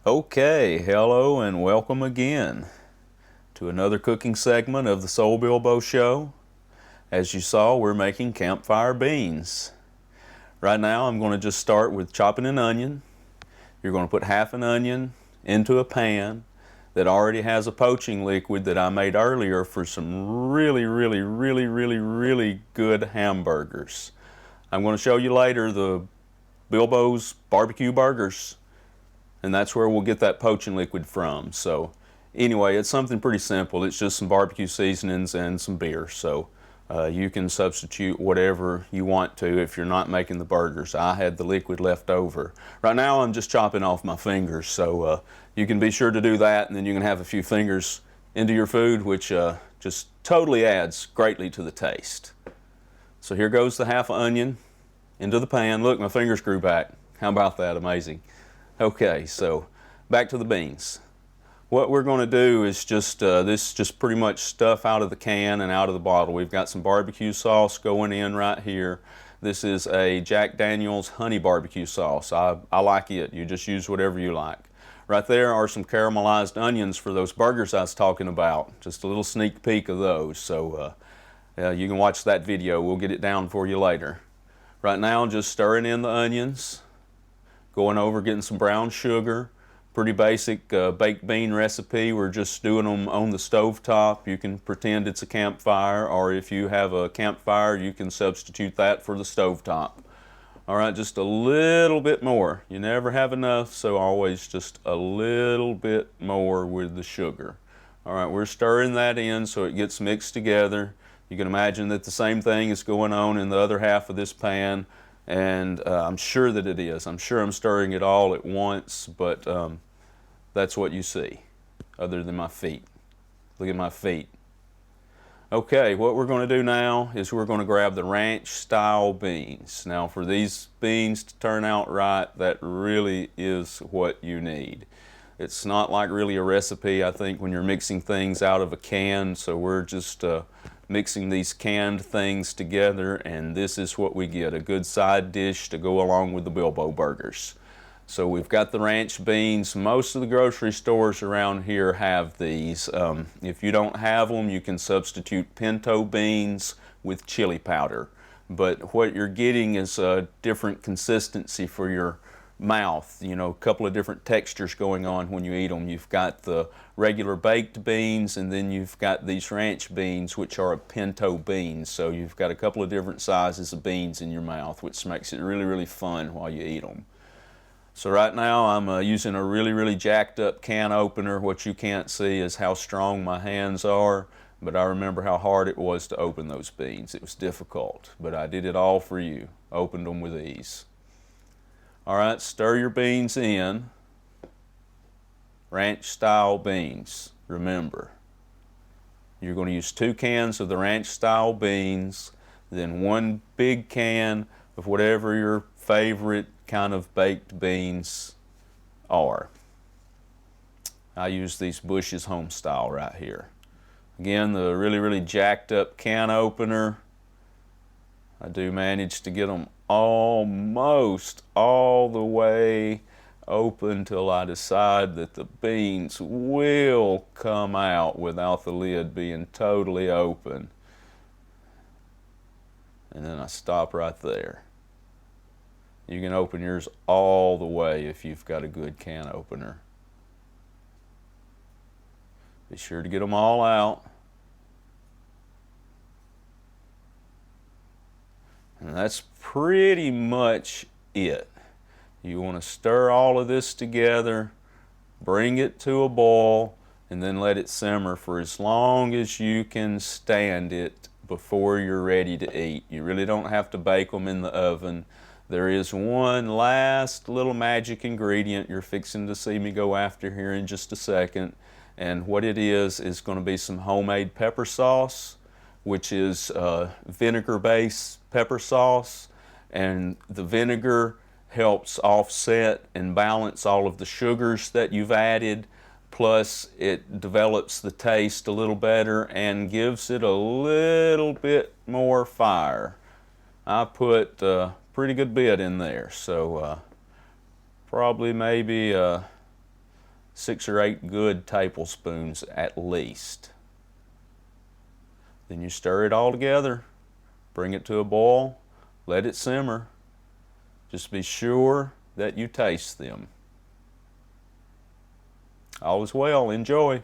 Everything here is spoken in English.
Okay, hello and welcome again to another cooking segment of the Soul Bilbo Show. As you saw, we're making campfire beans. Right now I'm going to just start with chopping an onion. You're going to put half an onion into a pan that already has a poaching liquid that I made earlier for some really good hamburgers. I'm going to show you later the Bilbo's barbecue burgers, and that's where we'll get that poaching liquid from. So anyway, it's something pretty simple. It's just some barbecue seasonings and some beer. So you can substitute whatever you want to if you're not making the burgers. I had the liquid left over. Right now I'm just chopping off my fingers, so you can be sure to do that, and then you can have a few fingers into your food, which just totally adds greatly to the taste. So here goes the half onion into the pan. Look, my fingers grew back. How about that? Amazing. Okay, so back to the beans. What we're going to do is just pretty much stuff out of the can and out of the bottle. We've got some barbecue sauce going in right here. This is a Jack Daniel's honey barbecue sauce. I like it. You just use whatever you like. Right there are some caramelized onions for those burgers I was talking about. Just a little sneak peek of those. So you can watch that video. We'll get it down for you later. Right now, just stirring in the onions. Going over getting some brown sugar. Pretty basic baked bean recipe. We're just doing them on the stove top. You can pretend it's a campfire, or if you have a campfire you can substitute that for the stove top. Alright, just a little bit more. You never have enough, so always just a little bit more with the sugar. Alright, we're stirring that in so it gets mixed together. You can imagine that the same thing is going on in the other half of this pan. And I'm sure that it is. I'm sure I'm stirring it all at once, but that's what you see, other than my feet. Look at my feet. Okay, what we're going to do now is we're going to grab the ranch style beans. Now for these beans to turn out right, that really is what you need. It's not like really a recipe, I think, when you're mixing things out of a can, so we're just mixing these canned things together, and this is what we get, a good side dish to go along with the Bilbo burgers. So we've got the ranch beans. Most of the grocery stores around here have these. If you don't have them, you can substitute pinto beans with chili powder. But what you're getting is a different consistency for your mouth, you know, a couple of different textures going on when you eat them. You've got the regular baked beans, and then you've got these ranch beans, which are a pinto bean. So you've got a couple of different sizes of beans in your mouth, which makes it really fun while you eat them. So right now I'm using a really jacked up can opener. What you can't see is how strong my hands are, but I remember how hard it was to open those beans. It was difficult, but I did it all for you. Opened them with ease. Alright, stir your beans in. Ranch style beans, remember. You're going to use 2 cans of the ranch style beans, then 1 big can of whatever your favorite kind of baked beans are. I use these Bush's Home Style right here. Again, the really jacked up can opener. I do manage to get them almost all the way open till I decide that the beans will come out without the lid being totally open. And then I stop right there. You can open yours all the way if you've got a good can opener. Be sure to get them all out. And that's pretty much it. You want to stir all of this together, bring it to a boil, and then let it simmer for as long as you can stand it before you're ready to eat. You really don't have to bake them in the oven. There is one last little magic ingredient you're fixing to see me go after here in just a second. And what it is going to be some homemade pepper sauce, which is vinegar-based pepper sauce, and the vinegar helps offset and balance all of the sugars that you've added, plus it develops the taste a little better and gives it a little bit more fire. I put a pretty good bit in there, so probably maybe 6 or 8 good tablespoons at least. Then you stir it all together, bring it to a boil, let it simmer. Just be sure that you taste them. All is well. Enjoy.